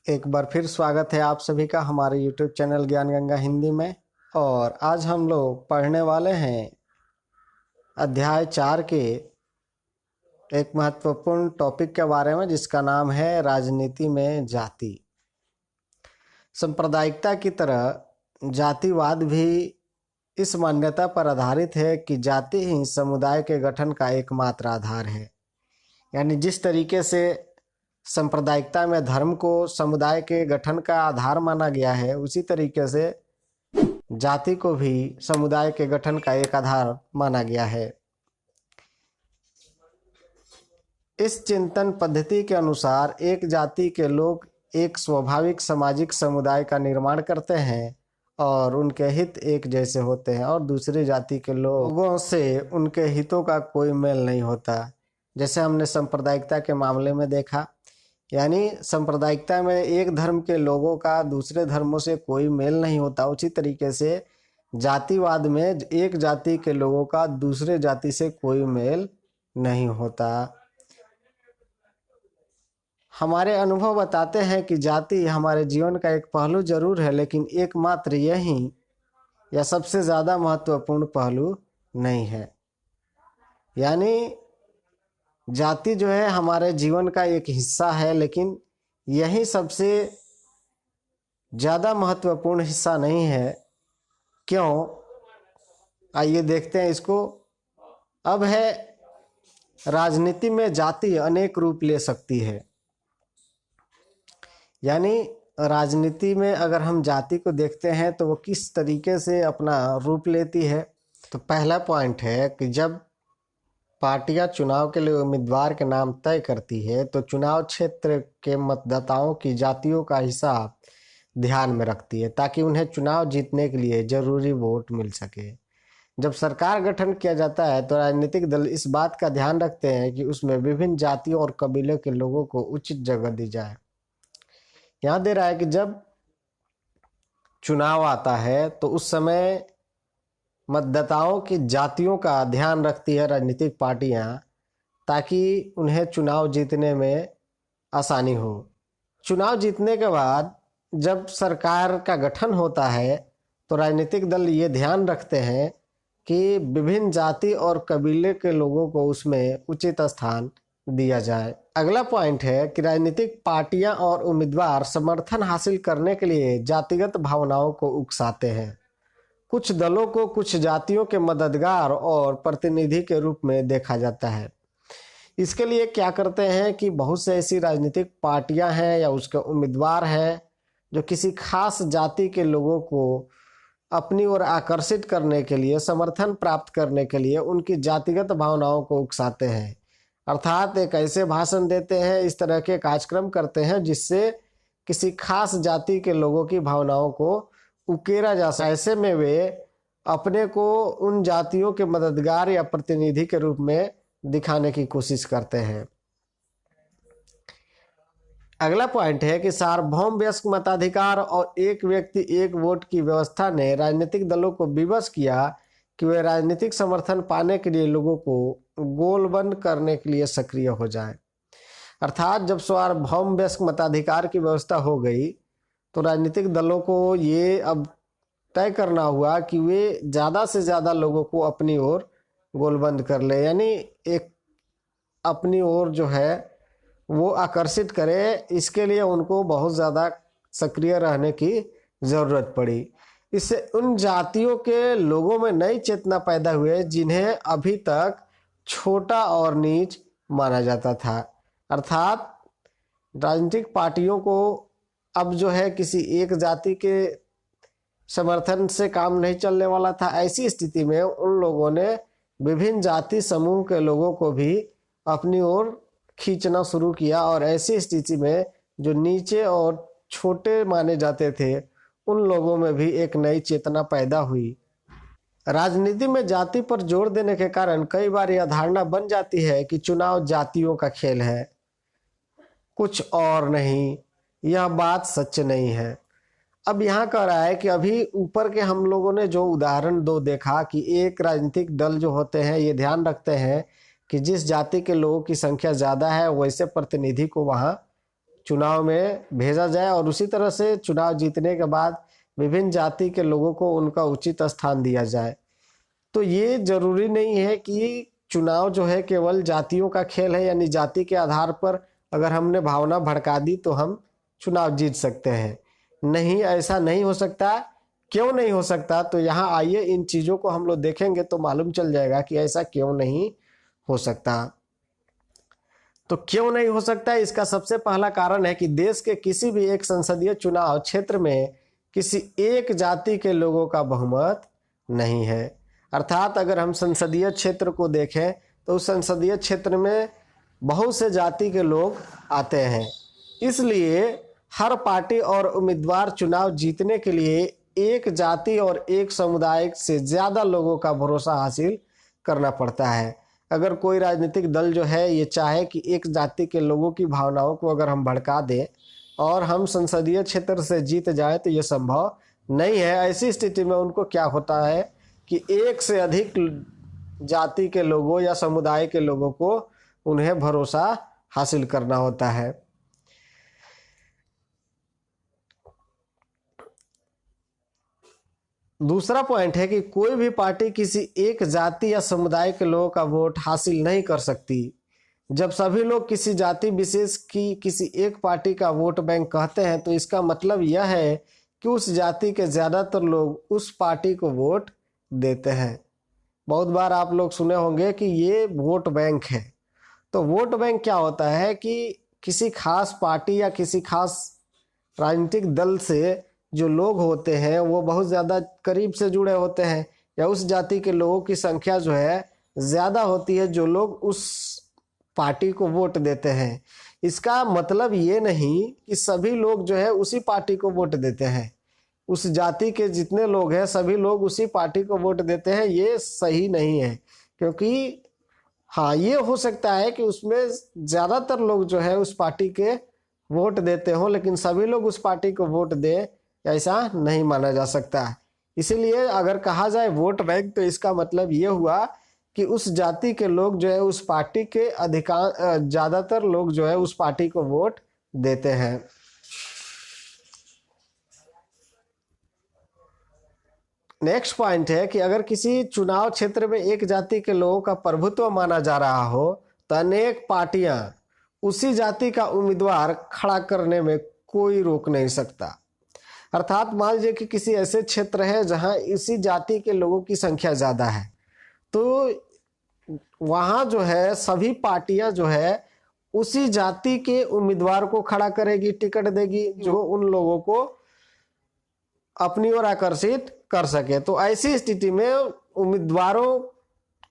एक बार फिर स्वागत है आप सभी का हमारे YouTube चैनल ज्ञान गंगा हिंदी में। और आज हम लोग पढ़ने वाले हैं अध्याय 4 के एक महत्वपूर्ण टॉपिक के बारे में, जिसका नाम है राजनीति में जाति। सांप्रदायिकता की तरह जातिवाद भी इस मान्यता पर आधारित है कि जाति ही समुदाय के गठन का एकमात्र आधार है। यानी जिस तरीके से सांप्रदायिकता में धर्म को समुदाय के गठन का आधार माना गया है, उसी तरीके से जाति को भी समुदाय के गठन का एक आधार माना गया है। इस चिंतन पद्धति के अनुसार एक जाति के लोग एक स्वाभाविक सामाजिक समुदाय का निर्माण करते हैं और उनके हित एक जैसे होते हैं, और दूसरी जाति के लोगों से उनके हितों का कोई मेल नहीं होता, जैसे हमने सांप्रदायिकता के मामले में देखा। यानी सांप्रदायिकता में एक धर्म के लोगों का दूसरे धर्मों से कोई मेल नहीं होता, उसी तरीके से जातिवाद में एक जाति के लोगों का दूसरे जाति से कोई मेल नहीं होता। हमारे अनुभव बताते हैं कि जाति हमारे जीवन का एक पहलू जरूर है, लेकिन एकमात्र यही या सबसे ज़्यादा महत्वपूर्ण पहलू नहीं है। यानी जाति जो है हमारे जीवन का एक हिस्सा है, लेकिन यही सबसे ज़्यादा महत्वपूर्ण हिस्सा नहीं है। क्यों? आइए देखते हैं इसको। अब है, राजनीति में जाति अनेक रूप ले सकती है। यानी राजनीति में अगर हम जाति को देखते हैं तो वो किस तरीके से अपना रूप लेती है। तो पहला पॉइंट है कि जब पार्टियां चुनाव के लिए उम्मीदवार के नाम तय करती है तो चुनाव क्षेत्र के मतदाताओं की जातियों का हिसाब ध्यान में रखती है, ताकि उन्हें चुनाव जीतने के लिए जरूरी वोट मिल सके। जब सरकार गठन किया जाता है तो राजनीतिक दल इस बात का ध्यान रखते हैं कि उसमें विभिन्न जातियों और कबीलों के लोगों को उचित जगह दी जाए। यहाँ दे रहा है कि जब चुनाव आता है तो उस समय मतदाताओं की जातियों का ध्यान रखती है राजनीतिक पार्टियां, ताकि उन्हें चुनाव जीतने में आसानी हो। चुनाव जीतने के बाद जब सरकार का गठन होता है तो राजनीतिक दल ये ध्यान रखते हैं कि विभिन्न जाति और कबीले के लोगों को उसमें उचित स्थान दिया जाए। अगला पॉइंट है कि राजनीतिक पार्टियां और उम्मीदवार समर्थन हासिल करने के लिए जातिगत भावनाओं को उकसाते हैं। कुछ दलों को कुछ जातियों के मददगार और प्रतिनिधि के रूप में देखा जाता है। इसके लिए क्या करते हैं कि बहुत से ऐसी राजनीतिक पार्टियां हैं या उसके उम्मीदवार हैं जो किसी खास जाति के लोगों को अपनी ओर आकर्षित करने के लिए, समर्थन प्राप्त करने के लिए उनकी जातिगत भावनाओं को उकसाते हैं। अर्थात एक ऐसे भाषण देते हैं, इस तरह के कार्यक्रम करते हैं जिससे किसी खास जाति के लोगों की भावनाओं को उकेरा जा सके। ऐसे में वे अपने को उन जातियों के मददगार या प्रतिनिधि के रूप में दिखाने की कोशिश करते हैं। अगला पॉइंट है कि सार्वभौम वयस्क मताधिकार और एक व्यक्ति एक वोट की व्यवस्था ने राजनीतिक दलों को विवश किया कि वे राजनीतिक समर्थन पाने के लिए लोगों को गोलबंद करने के लिए सक्रिय हो जाए। अर्थात जब सार्वभौम वयस्क मताधिकार की व्यवस्था हो गई तो राजनीतिक दलों को ये अब तय करना हुआ कि वे ज़्यादा से ज़्यादा लोगों को अपनी ओर गोलबंद कर ले, यानी एक अपनी ओर जो है वो आकर्षित करे। इसके लिए उनको बहुत ज़्यादा सक्रिय रहने की ज़रूरत पड़ी। इससे उन जातियों के लोगों में नई चेतना पैदा हुए जिन्हें अभी तक छोटा और नीच माना जाता था। अर्थात राजनीतिक पार्टियों को अब जो है किसी एक जाति के समर्थन से काम नहीं चलने वाला था। ऐसी स्थिति में उन लोगों ने विभिन्न जाति समूह के लोगों को भी अपनी ओर खींचना शुरू किया, और ऐसी स्थिति में जो नीचे और छोटे माने जाते थे उन लोगों में भी एक नई चेतना पैदा हुई। राजनीति में जाति पर जोर देने के कारण कई बार यह धारणा बन जाती है कि चुनाव जातियों का खेल है, कुछ और नहीं। यह बात सच नहीं है। अब यहाँ कह रहा है कि अभी ऊपर के हम लोगों ने जो उदाहरण दो देखा कि एक राजनीतिक दल जो होते हैं ये ध्यान रखते हैं कि जिस जाति के लोगों की संख्या ज़्यादा है वैसे प्रतिनिधि को वहाँ चुनाव में भेजा जाए और उसी तरह से चुनाव जीतने के बाद विभिन्न जाति के लोगों को उनका उचित स्थान दिया जाए। तो ये जरूरी नहीं है कि चुनाव जो है केवल जातियों का खेल है, यानी जाति के आधार पर अगर हमने भावना भड़का दी तो हम चुनाव जीत सकते हैं। नहीं, ऐसा नहीं हो सकता। क्यों नहीं हो सकता? तो यहाँ आइए इन चीजों को हम लोग देखेंगे तो मालूम चल जाएगा कि ऐसा क्यों नहीं हो सकता। तो क्यों नहीं हो सकता, इसका सबसे पहला कारण है कि देश के किसी भी एक संसदीय चुनाव क्षेत्र में किसी एक जाति के लोगों का बहुमत नहीं है। अर्थात अगर हम संसदीय क्षेत्र को देखें तो उस संसदीय क्षेत्र में बहुत से जाति के लोग आते हैं, इसलिए हर पार्टी और उम्मीदवार चुनाव जीतने के लिए एक जाति और एक समुदाय से ज़्यादा लोगों का भरोसा हासिल करना पड़ता है। अगर कोई राजनीतिक दल जो है ये चाहे कि एक जाति के लोगों की भावनाओं को अगर हम भड़का दें और हम संसदीय क्षेत्र से जीत जाए तो ये संभव नहीं है। ऐसी स्थिति में उनको क्या होता है कि एक से अधिक जाति के लोगों या समुदाय के लोगों को उन्हें भरोसा हासिल करना होता है। दूसरा पॉइंट है कि कोई भी पार्टी किसी एक जाति या समुदाय के लोगों का वोट हासिल नहीं कर सकती। जब सभी लोग किसी जाति विशेष की किसी एक पार्टी का वोट बैंक कहते हैं तो इसका मतलब यह है कि उस जाति के ज़्यादातर लोग उस पार्टी को वोट देते हैं। बहुत बार आप लोग सुने होंगे कि ये वोट बैंक है। तो वोट बैंक क्या होता है कि किसी खास पार्टी या किसी खास राजनीतिक दल से जो लोग होते हैं वो बहुत ज़्यादा करीब से जुड़े होते हैं, या उस जाति के लोगों की संख्या जो है ज़्यादा होती है जो लोग उस पार्टी को वोट देते हैं। इसका मतलब ये नहीं कि सभी लोग जो है उसी पार्टी को वोट देते हैं। उस जाति के जितने लोग हैं सभी लोग उसी पार्टी को वोट देते हैं, ये सही नहीं है। क्योंकि हाँ, ये हो सकता है कि उसमें ज़्यादातर लोग जो है उस पार्टी के वोट देते हों, लेकिन सभी लोग उस पार्टी को वोट दें, ऐसा नहीं माना जा सकता। इसीलिए अगर कहा जाए वोट बैंक तो इसका मतलब ये हुआ कि उस जाति के लोग जो है उस पार्टी के ज़्यादातर लोग जो है उस पार्टी को वोट देते हैं। नेक्स्ट पॉइंट है कि अगर किसी चुनाव क्षेत्र में एक जाति के लोगों का प्रभुत्व माना जा रहा हो तो अनेक पार्टियां उसी जाति का उम्मीदवार खड़ा करने में कोई रोक नहीं सकता। अर्थात मान लीजिए कि किसी ऐसे क्षेत्र है जहां इसी जाति के लोगों की संख्या ज़्यादा है, तो वहां जो है सभी पार्टियां जो है उसी जाति के उम्मीदवार को खड़ा करेगी, टिकट देगी जो उन लोगों को अपनी ओर आकर्षित कर सके। तो ऐसी स्थिति में उम्मीदवारों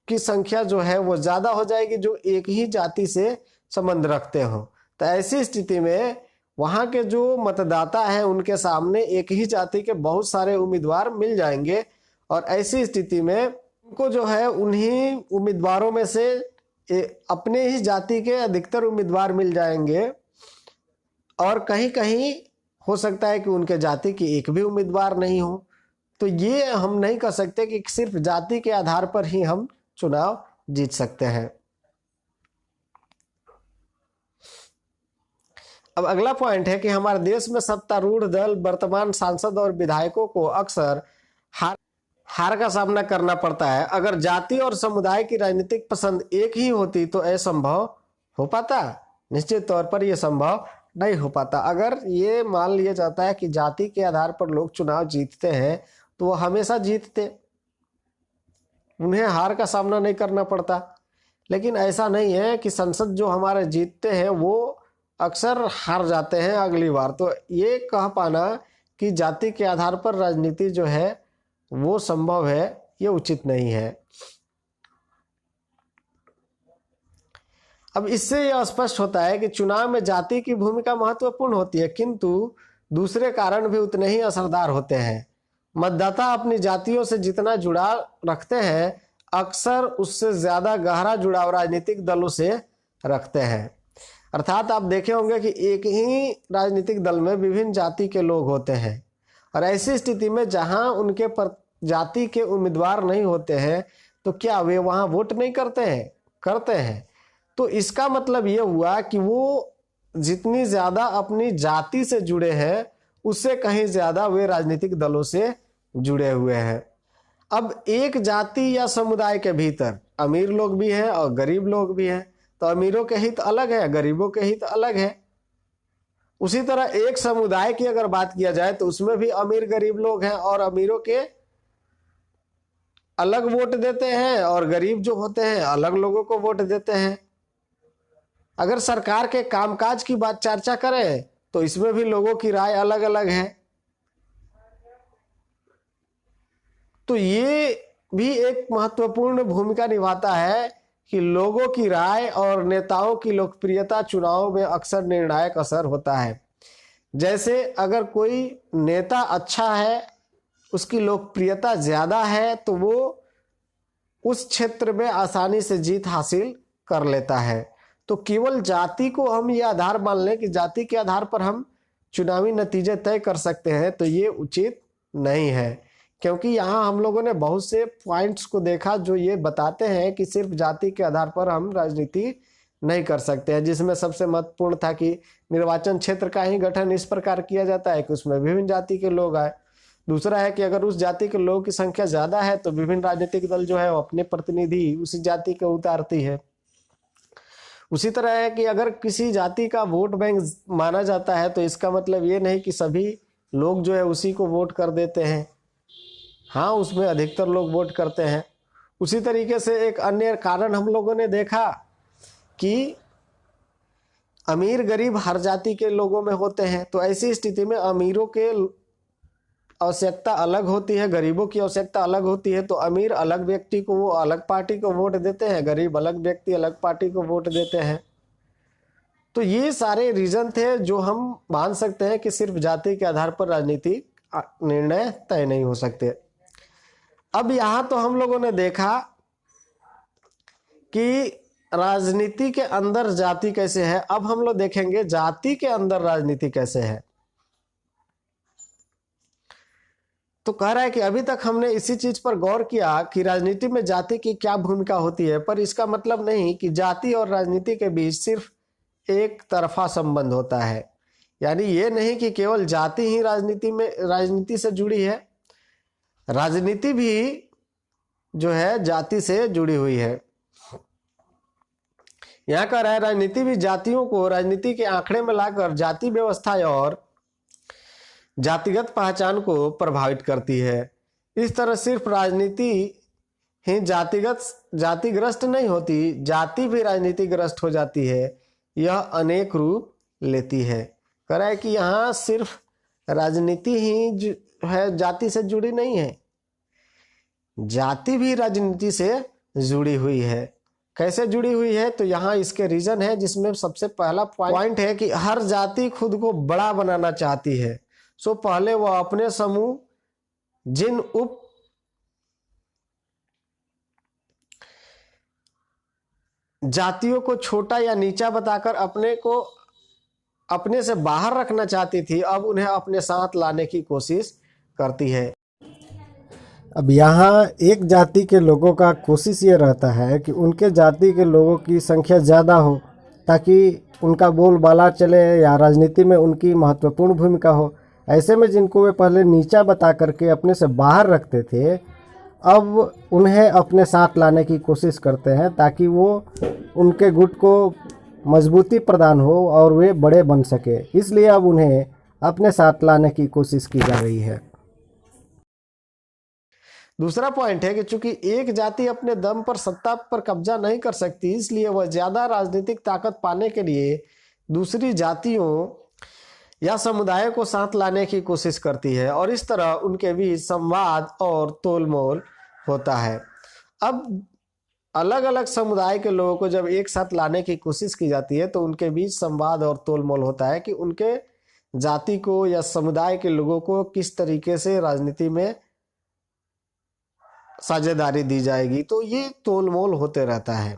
की संख्या जो है वो ज़्यादा हो जाएगी जो एक ही जाति से संबंध रखते हो। तो ऐसी स्थिति में वहाँ के जो मतदाता हैं उनके सामने एक ही जाति के बहुत सारे उम्मीदवार मिल जाएंगे, और ऐसी स्थिति में उनको जो है उन्हीं उम्मीदवारों में से अपने ही जाति के अधिकतर उम्मीदवार मिल जाएंगे, और कहीं कहीं हो सकता है कि उनके जाति की एक भी उम्मीदवार नहीं हो। तो ये हम नहीं कह सकते कि सिर्फ जाति के आधार पर ही हम चुनाव जीत सकते हैं। अब अगला पॉइंट है कि हमारे देश में सत्तारूढ़ दल वर्तमान सांसद और विधायकों को अक्सर हार का सामना करना पड़ता है। अगर जाति और समुदाय की राजनीतिक पसंद एक ही होती तो असंभव हो पाता? निश्चित तौर पर यह संभव नहीं हो पाता। अगर ये मान लिया जाता है कि जाति के आधार पर लोग चुनाव जीतते हैं तो वो हमेशा जीतते, उन्हें हार का सामना नहीं करना पड़ता। लेकिन ऐसा नहीं है कि संसद जो हमारे जीतते हैं वो अक्सर हार जाते हैं अगली बार। तो ये कह पाना कि जाति के आधार पर राजनीति जो है वो संभव है, ये उचित नहीं है। अब इससे यह स्पष्ट होता है कि चुनाव में जाति की भूमिका महत्वपूर्ण होती है, किंतु दूसरे कारण भी उतने ही असरदार होते हैं। मतदाता अपनी जातियों से जितना जुड़ाव रखते हैं अक्सर उससे ज्यादा गहरा जुड़ाव राजनीतिक दलों से रखते हैं। अर्थात आप देखे होंगे कि एक ही राजनीतिक दल में विभिन्न जाति के लोग होते हैं, और ऐसी स्थिति में जहां उनके जाति के उम्मीदवार नहीं होते हैं तो क्या वे वहां वोट नहीं करते हैं? करते हैं। तो इसका मतलब ये हुआ कि वो जितनी ज्यादा अपनी जाति से जुड़े हैं उससे कहीं ज्यादा वे राजनीतिक दलों से जुड़े हुए हैं। अब एक जाति या समुदाय के भीतर अमीर लोग भी हैं और गरीब लोग भी हैं, तो अमीरों के हित अलग है, गरीबों के हित अलग है। उसी तरह एक समुदाय की अगर बात किया जाए तो उसमें भी अमीर गरीब लोग हैं, और अमीरों के अलग वोट देते हैं और गरीब जो होते हैं अलग लोगों को वोट देते हैं। अगर सरकार के कामकाज की बात चर्चा करें तो इसमें भी लोगों की राय अलग अलग है। तो ये भी एक महत्वपूर्ण भूमिका निभाता है कि लोगों की राय और नेताओं की लोकप्रियता चुनाव में अक्सर निर्णायक असर होता है। जैसे अगर कोई नेता अच्छा है, उसकी लोकप्रियता ज्यादा है, तो वो उस क्षेत्र में आसानी से जीत हासिल कर लेता है। तो केवल जाति को हम ये आधार मान लें कि जाति के आधार पर हम चुनावी नतीजे तय कर सकते हैं, तो ये उचित नहीं है, क्योंकि यहाँ हम लोगों ने बहुत से पॉइंट्स को देखा जो ये बताते हैं कि सिर्फ जाति के आधार पर हम राजनीति नहीं कर सकते हैं। जिसमें सबसे महत्वपूर्ण था कि निर्वाचन क्षेत्र का ही गठन इस प्रकार किया जाता है कि उसमें विभिन्न जाति के लोग आए। दूसरा है कि अगर उस जाति के लोगों की संख्या ज्यादा है तो विभिन्न राजनीतिक दल जो है वो अपने प्रतिनिधि उसी जाति के उतारती है। उसी तरह है कि अगर किसी जाति का वोट बैंक माना जाता है तो इसका मतलब ये नहीं कि सभी लोग जो है उसी को वोट कर देते हैं। हाँ, उसमें अधिकतर लोग वोट करते हैं। उसी तरीके से एक अन्य कारण हम लोगों ने देखा कि अमीर गरीब हर जाति के लोगों में होते हैं, तो ऐसी स्थिति में अमीरों के आवश्यकता अलग होती है, गरीबों की आवश्यकता अलग होती है। तो अमीर अलग व्यक्ति को वो अलग पार्टी को वोट देते हैं, गरीब अलग व्यक्ति अलग पार्टी को वोट देते हैं। तो ये सारे रीजन थे जो हम मान सकते हैं कि सिर्फ जाति के आधार पर राजनीति निर्णय तय नहीं हो सकते। अब यहां तो हम लोगों ने देखा कि राजनीति के अंदर जाति कैसे है। अब हम लोग देखेंगे जाति के अंदर राजनीति कैसे है। तो कह रहा है कि अभी तक हमने इसी चीज पर गौर किया कि राजनीति में जाति की क्या भूमिका होती है, पर इसका मतलब नहीं कि जाति और राजनीति के बीच सिर्फ एक तरफा संबंध होता है। यानी ये नहीं कि केवल जाति ही राजनीति से जुड़ी है, राजनीति भी जो है जाति से जुड़ी हुई है। यहां कह रहा है राजनीति भी जातियों को राजनीति के आंकड़े में लाकर जाति व्यवस्था और जातिगत पहचान को प्रभावित करती है। इस तरह सिर्फ राजनीति ही जातिग्रस्त नहीं होती, जाति भी राजनीतिग्रस्त हो जाती है। यह अनेक रूप लेती है। कह रहा है कि यहाँ सिर्फ राजनीति ही है जाति से जुड़ी नहीं है, जाति भी राजनीति से जुड़ी हुई है। कैसे जुड़ी हुई है, तो यहाँ इसके रीजन है, जिसमें सबसे पहला पॉइंट है कि हर जाति खुद को बड़ा बनाना चाहती है। सो पहले वह अपने समूह जिन उप जातियों को छोटा या नीचा बताकर अपने से बाहर रखना चाहती थी, अब उन्हें अपने साथ लाने की कोशिश करती है। अब यहाँ एक जाति के लोगों का कोशिश ये रहता है कि उनके जाति के लोगों की संख्या ज़्यादा हो, ताकि उनका बोलबाला चले या राजनीति में उनकी महत्वपूर्ण भूमिका हो। ऐसे में जिनको वे पहले नीचा बता करके अपने से बाहर रखते थे, अब उन्हें अपने साथ लाने की कोशिश करते हैं, ताकि वो उनके गुट को मजबूती प्रदान हो और वे बड़े बन सके। इसलिए अब उन्हें अपने साथ लाने की कोशिश की जा रही है। दूसरा पॉइंट है कि चूंकि एक जाति अपने दम पर सत्ता पर कब्जा नहीं कर सकती, इसलिए वह ज्यादा राजनीतिक ताकत पाने के लिए दूसरी जातियों या समुदायों को साथ लाने की कोशिश करती है, और इस तरह उनके बीच संवाद और तोलमोल होता है। अब अलग अलग समुदाय के लोगों को जब एक साथ लाने की कोशिश की जाती है तो उनके बीच संवाद और तोलमोल होता है कि उनके जाति को या समुदाय के लोगों को किस तरीके से राजनीति में साझेदारी दी जाएगी। तो ये तोलमोल होते रहता है।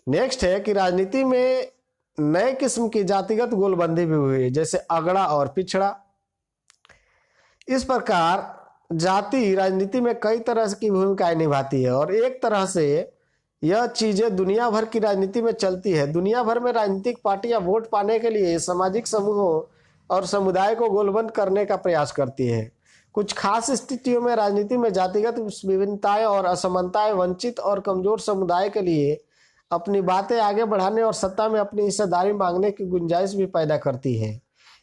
नेक्स्ट है कि राजनीति में नए किस्म की जातिगत गोलबंदी भी हुई, जैसे अगड़ा और पिछड़ा। इस प्रकार जाति राजनीति में कई तरह की भूमिकाएं निभाती है, और एक तरह से यह चीजें दुनिया भर की राजनीति में चलती है। दुनिया भर में राजनीतिक पार्टियां वोट पाने के लिए सामाजिक समूहों और समुदाय को गोलबंद करने का प्रयास करती है। कुछ खास स्थितियों में राजनीति में जातिगत विभिन्नताएं और असमानताएं वंचित और कमजोर समुदाय के लिए अपनी बातें आगे बढ़ाने और सत्ता में अपनी हिस्सेदारी मांगने की गुंजाइश भी पैदा करती है।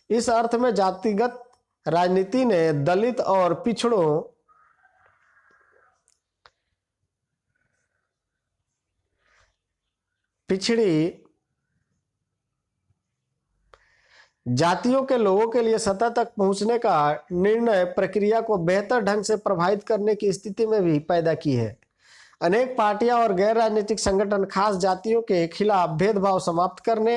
इस अर्थ में जातिगत राजनीति ने दलित और पिछड़ी जातियों के लोगों के लिए सत्ता तक पहुंचने का निर्णय प्रक्रिया को बेहतर ढंग से प्रभावित करने की स्थिति में भी पैदा की है। अनेक पार्टियां और गैर राजनीतिक संगठन खास जातियों के खिलाफ भेदभाव समाप्त करने,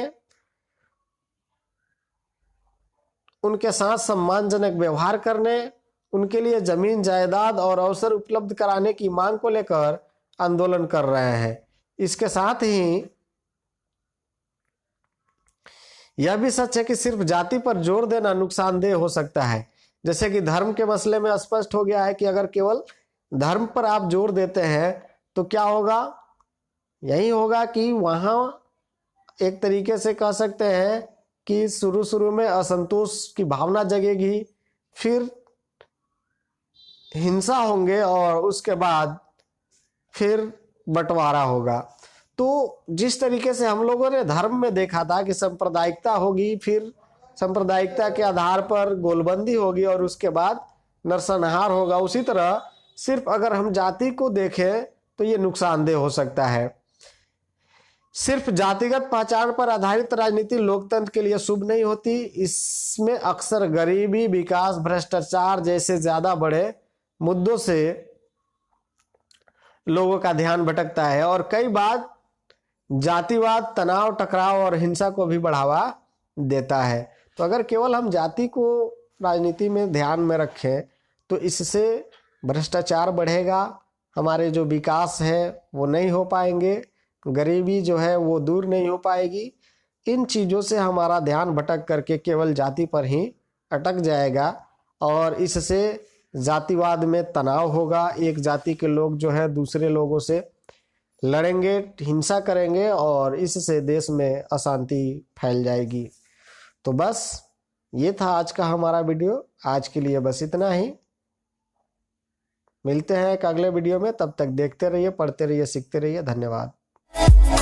उनके साथ सम्मानजनक व्यवहार करने, उनके लिए जमीन जायदाद और अवसर उपलब्ध कराने की मांग को लेकर आंदोलन कर रहे हैं। इसके साथ ही यह भी सच है कि सिर्फ जाति पर जोर देना नुकसानदेह हो सकता है। जैसे कि धर्म के मसले में स्पष्ट हो गया है कि अगर केवल धर्म पर आप जोर देते हैं तो क्या होगा, यही होगा कि वहां एक तरीके से कह सकते हैं कि शुरू में असंतोष की भावना जगेगी, फिर हिंसा होंगे और उसके बाद फिर बंटवारा होगा। तो जिस तरीके से हम लोगों ने धर्म में देखा था कि सांप्रदायिकता होगी, फिर सांप्रदायिकता के आधार पर गोलबंदी होगी और उसके बाद नरसंहार होगा, उसी तरह सिर्फ अगर हम जाति को देखें तो ये नुकसानदेह हो सकता है। सिर्फ जातिगत पहचान पर आधारित राजनीति लोकतंत्र के लिए शुभ नहीं होती। इसमें अक्सर गरीबी, विकास, भ्रष्टाचार जैसे ज्यादा बड़े मुद्दों से लोगों का ध्यान भटकता है और कई बार जातिवाद तनाव, टकराव और हिंसा को भी बढ़ावा देता है। तो अगर केवल हम जाति को राजनीति में ध्यान में रखें तो इससे भ्रष्टाचार बढ़ेगा, हमारे जो विकास है वो नहीं हो पाएंगे, गरीबी जो है वो दूर नहीं हो पाएगी। इन चीज़ों से हमारा ध्यान भटक करके केवल जाति पर ही अटक जाएगा और इससे जातिवाद में तनाव होगा। एक जाति के लोग जो है दूसरे लोगों से लड़ेंगे, हिंसा करेंगे और इससे देश में अशांति फैल जाएगी। तो बस ये था आज का हमारा वीडियो। आज के लिए बस इतना ही। मिलते हैं एक अगले वीडियो में, तब तक देखते रहिए, पढ़ते रहिए, सीखते रहिए। धन्यवाद।